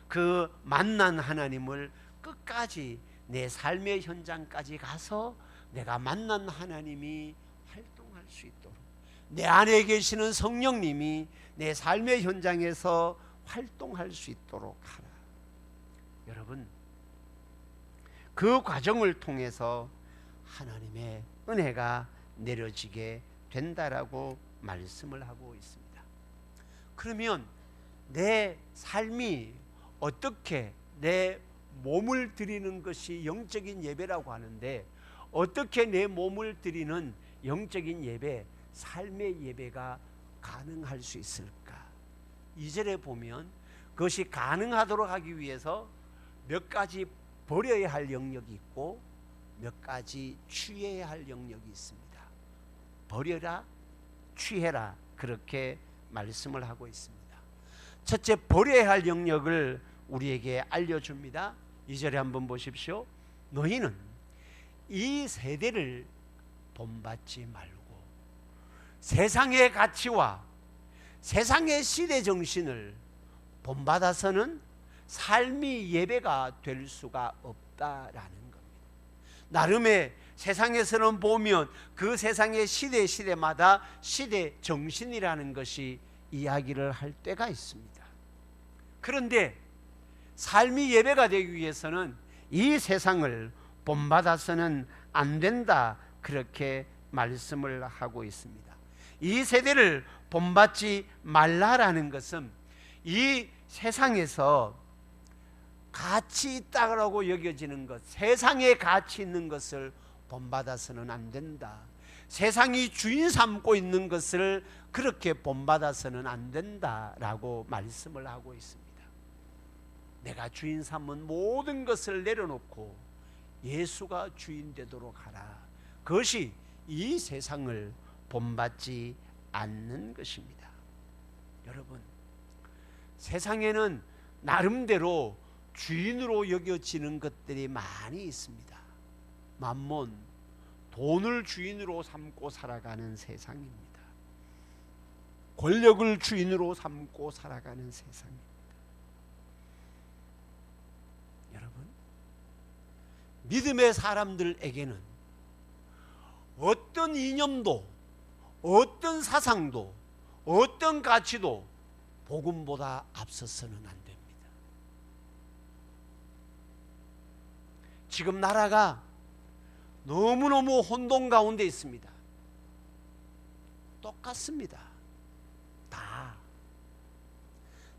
그 만난 하나님을 끝까지 내 삶의 현장까지 가서 내가 만난 하나님이 활동할 수 있도록, 내 안에 계시는 성령님이 내 삶의 현장에서 활동할 수 있도록 하라. 여러분, 그 과정을 통해서 하나님의 은혜가 내려지게 된다라고 말씀을 하고 있습니다. 그러면 내 삶이 어떻게, 내 몸을 드리는 것이 영적인 예배라고 하는데, 어떻게 내 몸을 드리는 영적인 예배, 삶의 예배가 가능할 수 있을까? 2절에 보면 그것이 가능하도록 하기 위해서 몇 가지 버려야 할 영역이 있고 몇 가지 취해야 할 영역이 있습니다. 버려라, 취해라, 그렇게 말씀을 하고 있습니다. 첫째, 버려야 할 영역을 우리에게 알려줍니다. 2절에 한번 보십시오. 너희는 이 세대를 본받지 말고 세상의 가치와 세상의 시대 정신을 본받아서는 삶이 예배가 될 수가 없다라는 겁니다. 나름의 세상에서는 보면 그 세상의 시대마다 시대 정신이라는 것이 이야기를 할 때가 있습니다. 그런데 삶이 예배가 되기 위해서는 이 세상을 본받아서는 안 된다, 그렇게 말씀을 하고 있습니다. 이 세대를 본받지 말라라는 것은 이 세상에서 가치 있다고 여겨지는 것, 세상에 가치 있는 것을 본받아서는 안 된다. 세상이 주인 삼고 있는 것을 그렇게 본받아서는 안 된다라고 말씀을 하고 있습니다. 내가 주인 삼은 모든 것을 내려놓고 예수가 주인 되도록 하라. 그것이 이 세상을 본받지 않는 것입니다. 여러분, 세상에는 나름대로 주인으로 여겨지는 것들이 많이 있습니다. 만몬, 돈을 주인으로 삼고 살아가는 세상입니다. 권력을 주인으로 삼고 살아가는 세상입니다. 여러분, 믿음의 사람들에게는 어떤 이념도, 어떤 사상도, 어떤 가치도 복음보다 앞서서는 안 됩니다. 지금 나라가 너무너무 혼돈 가운데 있습니다. 똑같습니다. 다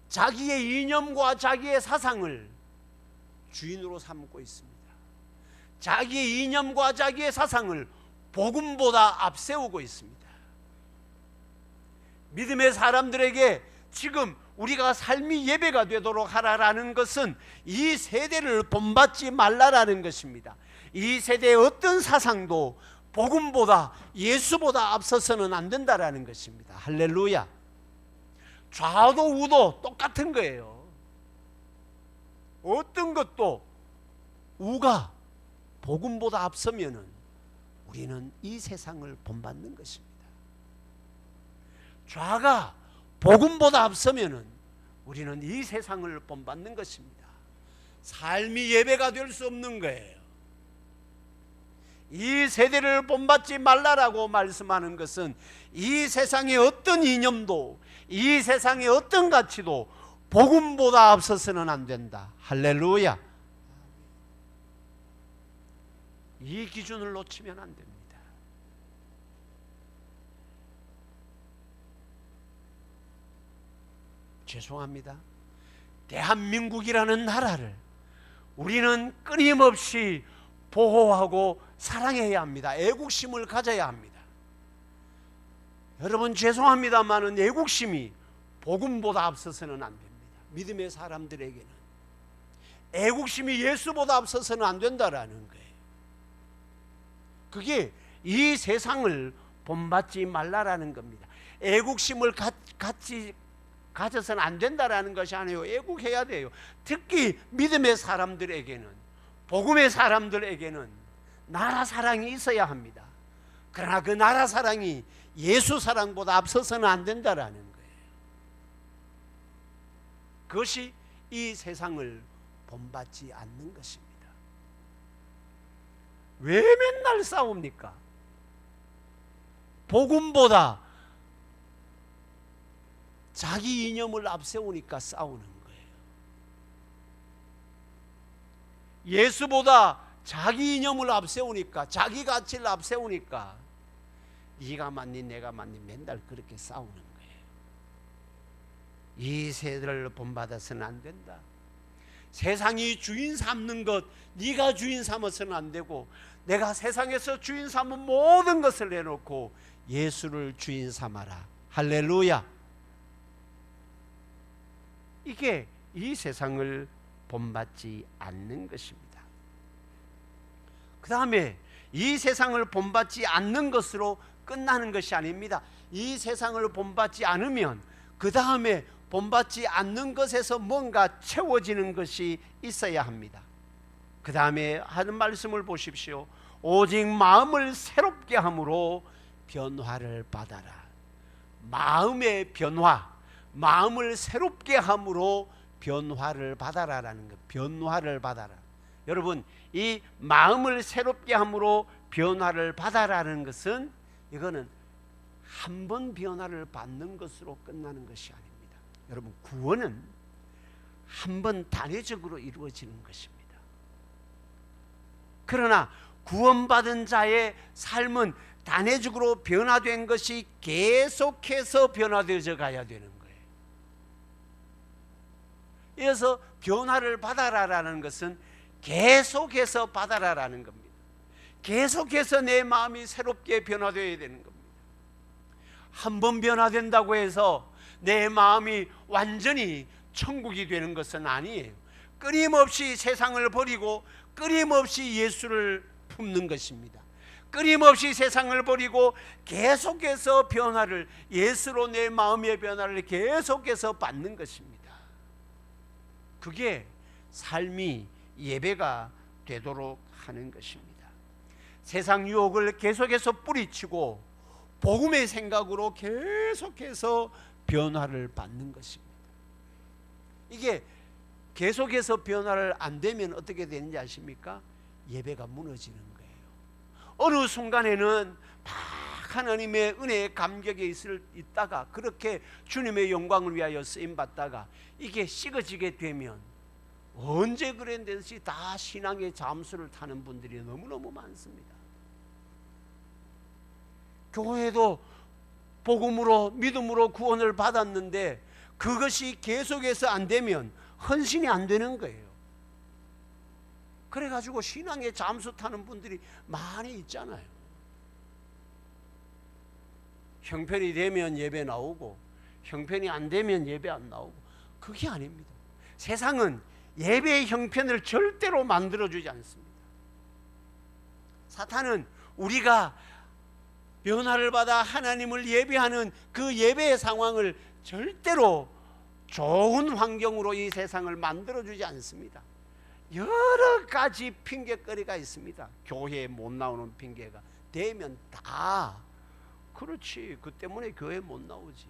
자기의 이념과 자기의 사상을 주인으로 삼고 있습니다. 자기의 이념과 자기의 사상을 복음보다 앞세우고 있습니다. 믿음의 사람들에게 지금 우리가 삶이 예배가 되도록 하라라는 것은 이 세대를 본받지 말라라는 것입니다. 이 세대의 어떤 사상도 복음보다, 예수보다 앞서서는 안 된다라는 것입니다. 할렐루야. 좌도 우도 똑같은 거예요. 어떤 것도 우가 복음보다 앞서면은 우리는 이 세상을 본받는 것입니다. 좌가 복음보다 앞서면은 우리는 이 세상을 본받는 것입니다. 삶이 예배가 될 수 없는 거예요. 이 세대를 본받지 말라라고 말씀하는 것은 이 세상의 어떤 이념도, 이 세상의 어떤 가치도 복음보다 앞서서는 안 된다. 할렐루야. 이 기준을 놓치면 안 됩니다. 죄송합니다. 대한민국이라는 나라를 우리는 끊임없이 보호하고 사랑해야 합니다. 애국심을 가져야 합니다. 여러분 죄송합니다만은 애국심이 복음보다 앞서서는 안 됩니다. 믿음의 사람들에게는 애국심이 예수보다 앞서서는 안 된다라는 거예요. 그게 이 세상을 본받지 말라라는 겁니다. 애국심을 같이 가져서는 안 된다라는 것이 아니에요. 애국해야 돼요. 특히 믿음의 사람들에게는, 복음의 사람들에게는 나라 사랑이 있어야 합니다. 그러나 그 나라 사랑이 예수 사랑보다 앞서서는 안 된다라는 거예요. 그것이 이 세상을 본받지 않는 것입니다. 왜 맨날 싸웁니까? 복음보다 자기 이념을 앞세우니까 싸우는 거예요. 예수보다 자기 이념을 앞세우니까, 자기 가치를 앞세우니까 네가 맞니 내가 맞니 맨날 그렇게 싸우는 거예요. 이 세대를 본받아서는 안 된다. 세상이 주인 삼는 것 네가 주인 삼아서는 안 되고, 내가 세상에서 주인 삼은 모든 것을 내놓고 예수를 주인 삼아라. 할렐루야. 이게 이 세상을 본받지 않는 것입니다. 그 다음에 이 세상을 본받지 않는 것으로 끝나는 것이 아닙니다. 이 세상을 본받지 않으면 그 다음에 본받지 않는 것에서 뭔가 채워지는 것이 있어야 합니다. 그 다음에 하는 말씀을 보십시오. 오직 마음을 새롭게 함으로 변화를 받아라. 마음의 변화, 마음을 새롭게 함으로 변화를 받아라라는 것. 변화를 받아라. 여러분, 이 마음을 새롭게 함으로 변화를 받아라는 것은, 이거는 한 번 변화를 받는 것으로 끝나는 것이 아닙니다. 여러분, 구원은 한 번 단회적으로 이루어지는 것입니다. 그러나 구원받은 자의 삶은 단회적으로 변화된 것이 계속해서 변화되어져 가야 되는 거예요. 이어서 변화를 받아라라는 것은 계속해서 받아라라는 겁니다. 계속해서 내 마음이 새롭게 변화되어야 되는 겁니다. 한 번 변화된다고 해서 내 마음이 완전히 천국이 되는 것은 아니에요. 끊임없이 세상을 버리고 끊임없이 예수를 품는 것입니다. 끊임없이 세상을 버리고 계속해서 변화를, 예수로 내 마음의 변화를 계속해서 받는 것입니다. 그게 삶이 예배가 되도록 하는 것입니다. 세상 유혹을 계속해서 뿌리치고 복음의 생각으로 계속해서 변화를 받는 것입니다. 이게 계속해서 변화를 안 되면 어떻게 되는지 아십니까? 예배가 무너지는 거예요. 어느 순간에는 막 하나님의 은혜의 감격에 있다가 그렇게 주님의 영광을 위하여 쓰임받다가 이게 식어지게 되면 언제 그랬는지 다 신앙의 잠수를 타는 분들이 너무너무 많습니다. 교회도 복음으로 믿음으로 구원을 받았는데 그것이 계속해서 안 되면 헌신이 안 되는 거예요. 그래가지고 신앙의 잠수 타는 분들이 많이 있잖아요. 형편이 되면 예배 나오고 형편이 안 되면 예배 안 나오고. 그게 아닙니다. 세상은 예배의 형편을 절대로 만들어주지 않습니다. 사탄은 우리가 변화를 받아 하나님을 예배하는 그 예배의 상황을 절대로 좋은 환경으로 이 세상을 만들어주지 않습니다. 여러 가지 핑계거리가 있습니다. 교회에 못 나오는 핑계가 되면 다 그렇지, 그 때문에 교회에 못 나오지.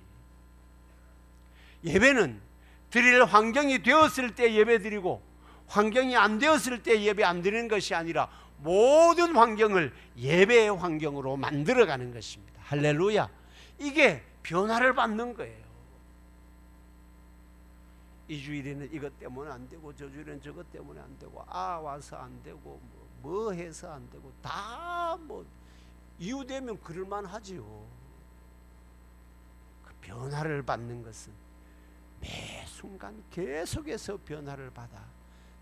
예배는 드릴 환경이 되었을 때 예배 드리고 환경이 안 되었을 때 예배 안 드리는 것이 아니라 모든 환경을 예배의 환경으로 만들어가는 것입니다. 할렐루야. 이게 변화를 받는 거예요. 이 주일에는 이것 때문에 안 되고 저 주일에는 저것 때문에 안 되고 와서 안 되고 뭐 해서 안 되고 다 뭐 이유 되면 그럴만 하지요. 그 변화를 받는 것은 매 순간 계속해서 변화를 받아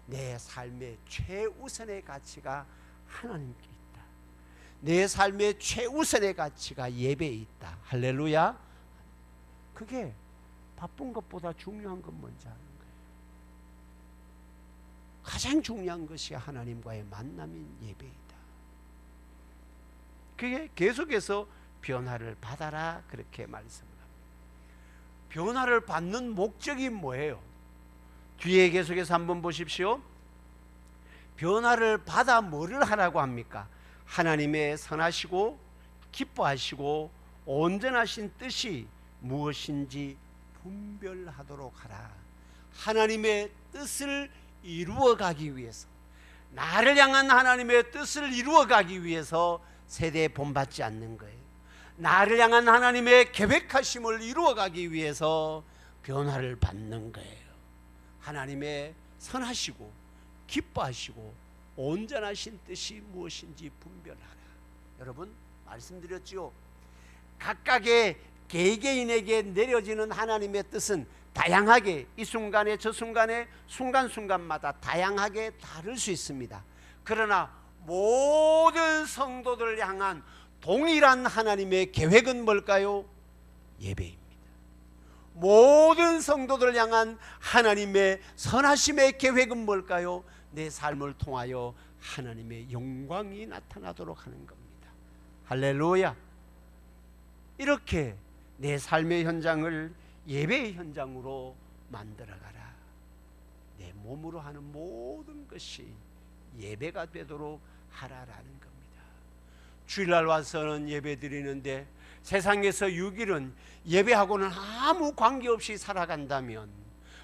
내 삶의 최우선의 가치가 하나님께 있다. 내 삶의 최우선의 가치가 예배에 있다. 할렐루야. 그게 바쁜 것보다 중요한 건 뭔지 아는 거예요. 가장 중요한 것이 하나님과의 만남인 예배이다. 그게 계속해서 변화를 받아라 그렇게 말씀을 합니다. 변화를 받는 목적이 뭐예요? 뒤에 계속해서 한번 보십시오. 변화를 받아 뭐를 하라고 합니까? 하나님의 선하시고 기뻐하시고 온전하신 뜻이 무엇인지 분별하도록 하라. 하나님의 뜻을 이루어가기 위해서, 나를 향한 하나님의 뜻을 이루어가기 위해서 세대에 본받지 않는 거예요. 나를 향한 하나님의 계획하심을 이루어가기 위해서 변화를 받는 거예요. 하나님의 선하시고 기뻐하시고 온전하신 뜻이 무엇인지 분별하라. 여러분 말씀드렸죠. 각각의 개개인에게 내려지는 하나님의 뜻은 다양하게 이 순간에 저 순간에 순간순간마다 다양하게 다를 수 있습니다. 그러나 모든 성도들을 향한 동일한 하나님의 계획은 뭘까요? 예배입니다. 모든 성도들을 향한 하나님의 선하심의 계획은 뭘까요? 내 삶을 통하여 하나님의 영광이 나타나도록 하는 겁니다. 할렐루야. 이렇게 내 삶의 현장을 예배의 현장으로 만들어가라. 내 몸으로 하는 모든 것이 예배가 되도록 하라라는 겁니다. 주일날 와서는 예배 드리는데 세상에서 6일은 예배하고는 아무 관계없이 살아간다면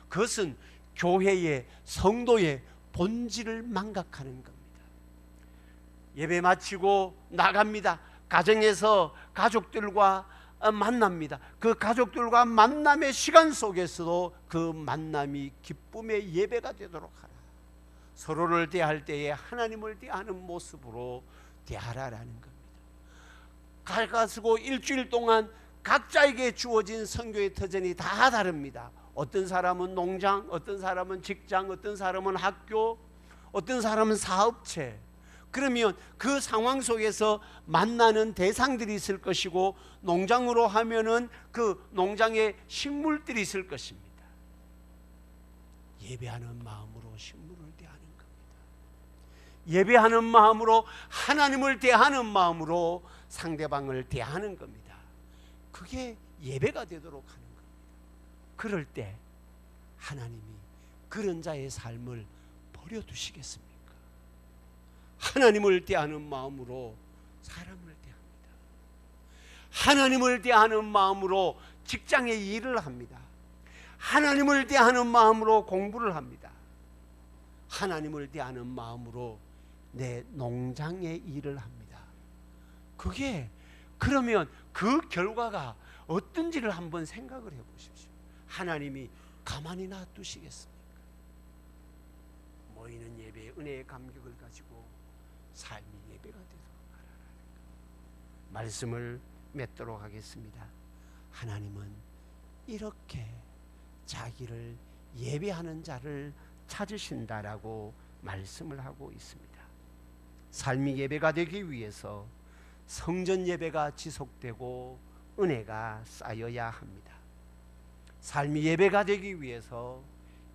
그것은 교회의 성도의 본질을 망각하는 겁니다. 예배 마치고 나갑니다. 가정에서 가족들과 만납니다. 그 가족들과 만남의 시간 속에서도 그 만남이 기쁨의 예배가 되도록 하라. 서로를 대할 때에 하나님을 대하는 모습으로 대하라라는 겁니다. 가지고 일주일 동안 각자에게 주어진 선교의 터전이 다 다릅니다. 어떤 사람은 농장, 어떤 사람은 직장, 어떤 사람은 학교, 어떤 사람은 사업체. 그러면 그 상황 속에서 만나는 대상들이 있을 것이고, 농장으로 하면은 그 농장에 식물들이 있을 것입니다. 예배하는 마음으로 식물을 대하는 겁니다. 예배하는 마음으로, 하나님을 대하는 마음으로 상대방을 대하는 겁니다. 그게 예배가 되도록 하는 겁니다. 그럴 때 하나님이 그런 자의 삶을 버려두시겠습니까? 하나님을 대하는 마음으로 사람을 대합니다. 하나님을 대하는 마음으로 직장에 일을 합니다. 하나님을 대하는 마음으로 공부를 합니다. 하나님을 대하는 마음으로 내 농장에 일을 합니다. 그게 그러면 그 결과가 어떤지를 한번 생각을 해보십시오. 하나님이 가만히 놔두시겠습니까? 모이는 예배의 은혜의 감격을 가지고 삶이 예배가 되도록 하라는 말씀을 맺도록 하겠습니다. 하나님은 이렇게 자기를 예배하는 자를 찾으신다라고 말씀을 하고 있습니다. 삶이 예배가 되기 위해서 성전 예배가 지속되고 은혜가 쌓여야 합니다. 삶이 예배가 되기 위해서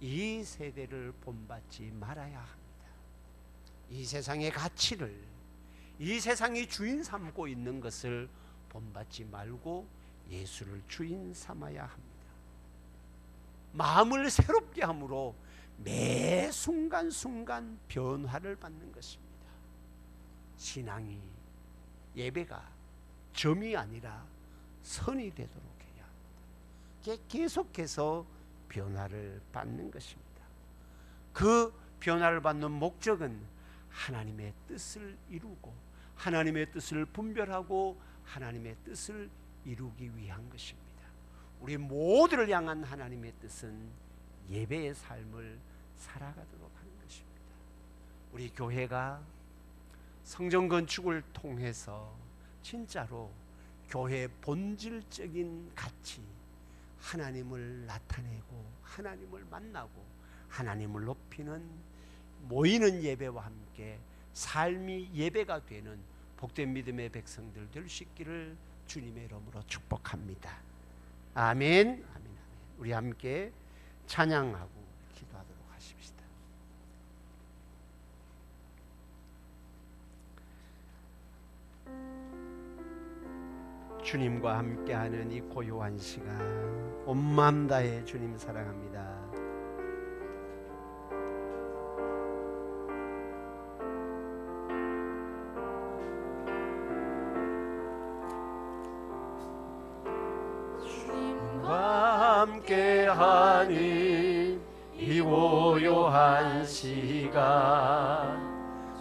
이 세대를 본받지 말아야 합니다. 이 세상의 가치를, 이 세상이 주인 삼고 있는 것을 본받지 말고 예수를 주인 삼아야 합니다. 마음을 새롭게 함으로 매 순간순간 변화를 받는 것입니다. 신앙이, 예배가 점이 아니라 선이 되도록 해야 합니다. 계속해서 변화를 받는 것입니다. 그 변화를 받는 목적은 하나님의 뜻을 이루고 하나님의 뜻을 분별하고 하나님의 뜻을 이루기 위한 것입니다. 우리 모두를 향한 하나님의 뜻은 예배의 삶을 살아가도록 하는 것입니다. 우리 교회가 성전 건축을 통해서 진짜로 교회의 본질적인 가치, 하나님을 나타내고 하나님을 만나고 하나님을 높이는 모이는 예배와 함께 삶이 예배가 되는 복된 믿음의 백성들 될 수 있기를 주님의 이름으로 축복합니다. 아멘. 아멘. 아멘. 우리 함께 찬양하고 기도하도록 하십시다. 주님과 함께하는 이 고요한 시간, 온 마음 다해 주님 사랑합니다. 주님과 함께하는 이 고요한 시간,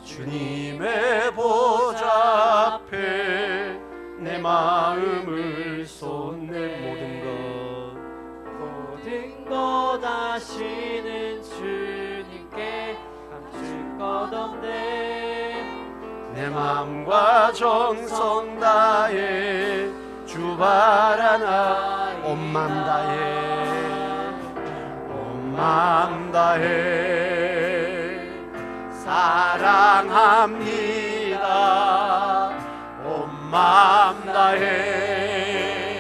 주님의 보좌 앞에 내 마음을 쏟는 모든 것 아시는 주님께 감출 것 없네. 내 마음과 정성 다해 주 바라나 온 마음 다해 온 마음 다해 사랑합니다. 온 마음 다해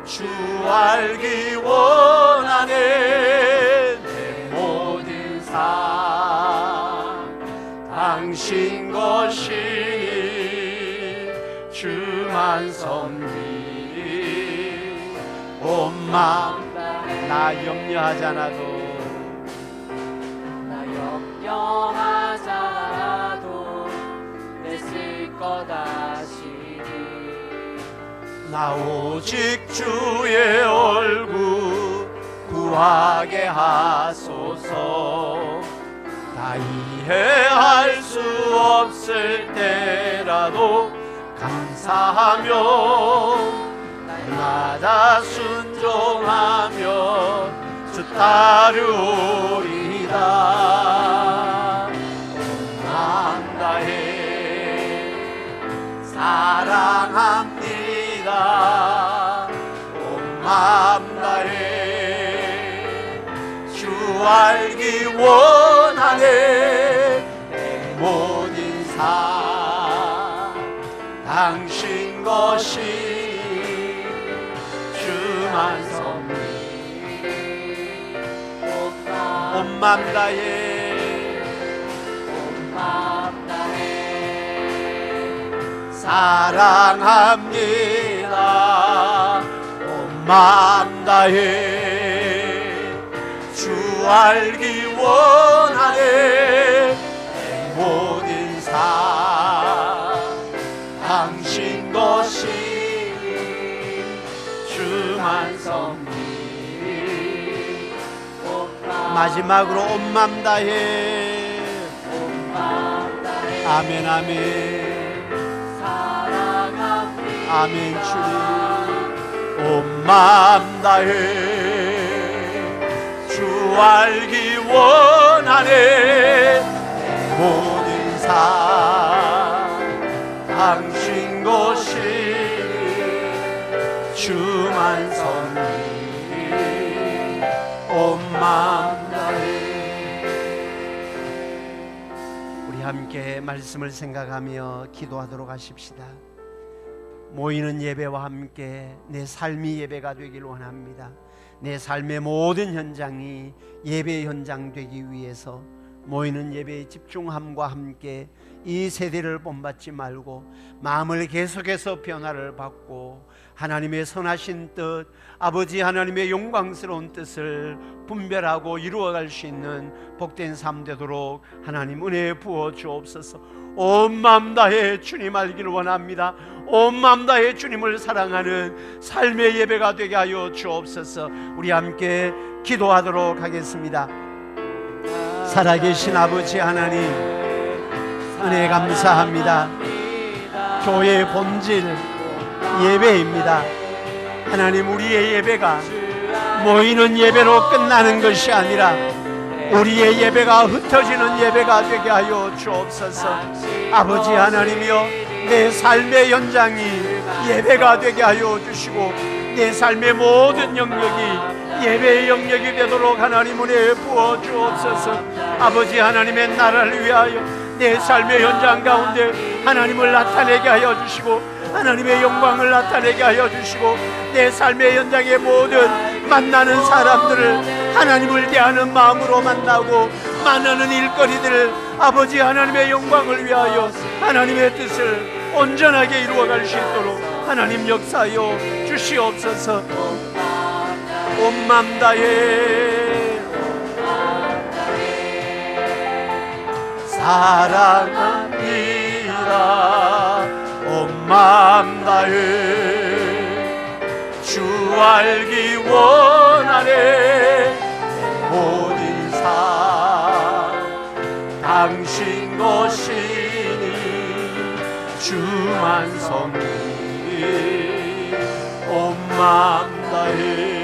주 알기 원하네. 내 모든 삶 당신 것이니 주만 섬기. 온 마음 나 염려하지 않아도 염려하지 않아도 내 쓸 것 아시니. 나 오직 주의 얼굴 구하게 하소서. 다 이해할 수 없을 때라도 감사하며 날마다 순종하며 주 따르오리다. 온 마음 다해 사랑합니다. 온 마음 다해 주 알기 원하네. 내 모든 삶 당신 것이 주만 섬기. 온 마음 다해 온 마음 다해 사랑합니다. 온 마음 다해 주 알기 원하네. 내 모든 삶 당신 것이 주만 섬기. 마지막으로 온 마음 다해 아멘 아멘 사랑합니다. 아멘. 주님 온 마음 다해 주 알기 원하네. 내 모든 삶 당신 것이 주만 섬기. 온 마음 다해. 우리 함께 말씀을 생각하며 기도하도록 하십시다. 모이는 예배와 함께 내 삶이 예배가 되길 원합니다. 내 삶의 모든 현장이 예배 현장 되기 위해서 모이는 예배의 집중함과 함께 이 세대를 본받지 말고 마음을 계속해서 변화를 받고 하나님의 선하신 뜻, 아버지 하나님의 영광스러운 뜻을 분별하고 이루어갈 수 있는 복된 삶 되도록 하나님 은혜 부어 주옵소서. 온 마음 다해 주님 알기를 원합니다. 온 마음 다해 주님을 사랑하는 삶의 예배가 되게 하여 주옵소서. 우리 함께 기도하도록 하겠습니다. 살아계신 아버지 하나님, 은혜 감사합니다. 교회의 본질 예배입니다. 하나님, 우리의 예배가 모이는 예배로 끝나는 것이 아니라 우리의 예배가 흩어지는 예배가 되게 하여 주옵소서. 아버지 하나님이여, 내 삶의 현장이 예배가 되게 하여 주시고 내 삶의 모든 영역이 예배의 영역이 되도록 하나님 은혜 부어 주옵소서. 아버지 하나님의 나라를 위하여 내 삶의 현장 가운데 하나님을 나타내게 하여 주시고 하나님의 영광을 나타내게 하여 주시고 내 삶의 현장의 모든 만나는 사람들을 하나님을 대하는 마음으로 만나고 만나는 일거리들을 아버지 하나님의 영광을 위하여 하나님의 뜻을 온전하게 이루어갈 수 있도록 하나님 역사하여 주시옵소서. 온 맘 다해 사랑합니다. 온 맘 다해 주 알기 원하네. 모든 삶 당신 것이니 주만 섬기리. 온 맘 다해.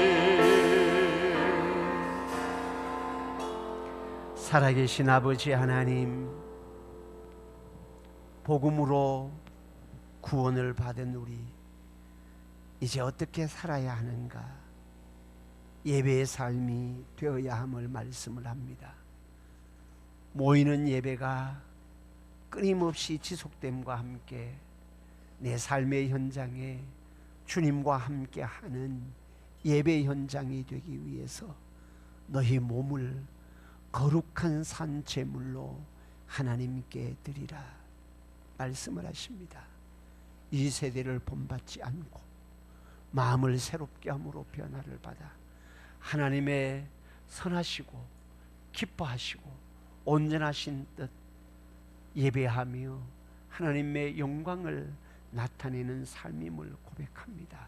살아계신 아버지 하나님, 복음으로 구원을 받은 우리 이제 어떻게 살아야 하는가, 예배의 삶이 되어야 함을 말씀을 합니다. 모이는 예배가 끊임없이 지속됨과 함께 내 삶의 현장에 주님과 함께 하는 예배 현장이 되기 위해서 너희 몸을 거룩한 산 제물로 하나님께 드리라 말씀을 하십니다. 이 세대를 본받지 않고 마음을 새롭게 함으로 변화를 받아 하나님의 선하시고 기뻐하시고 온전하신 뜻 예배하며 하나님의 영광을 나타내는 삶임을 고백합니다.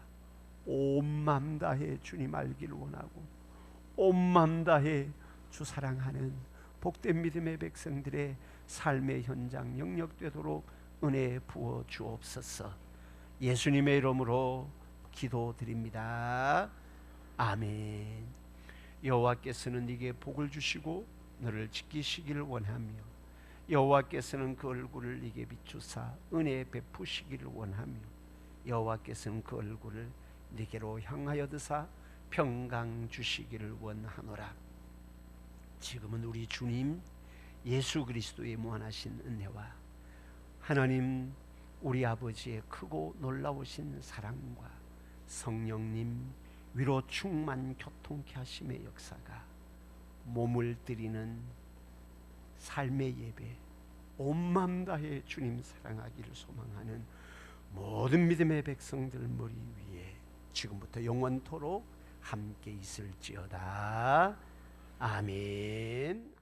온 맘 다해 주님 알기를 원하고 온 맘 다해 주 사랑하는 복된 믿음의 백성들의 삶의 현장 영역되도록 은혜 부어 주옵소서. 예수님의 이름으로 기도드립니다. 아멘. 여호와께서는 네게 복을 주시고 너를 지키시기를 원하며 여호와께서는 그 얼굴을 네게 비추사 은혜 베푸시기를 원하며 여호와께서는 그 얼굴을 네게로 향하여 드사 평강 주시기를 원하노라. 지금은 우리 주님 예수 그리스도의 무한하신 은혜와 하나님 우리 아버지의 크고 놀라우신 사랑과 성령님 위로 충만 교통케 하심의 역사가 몸을 드리는 삶의 예배 온 맘 다해 주님 사랑하기를 소망하는 모든 믿음의 백성들 머리 위에 지금부터 영원토록 함께 있을지어다. 아멘.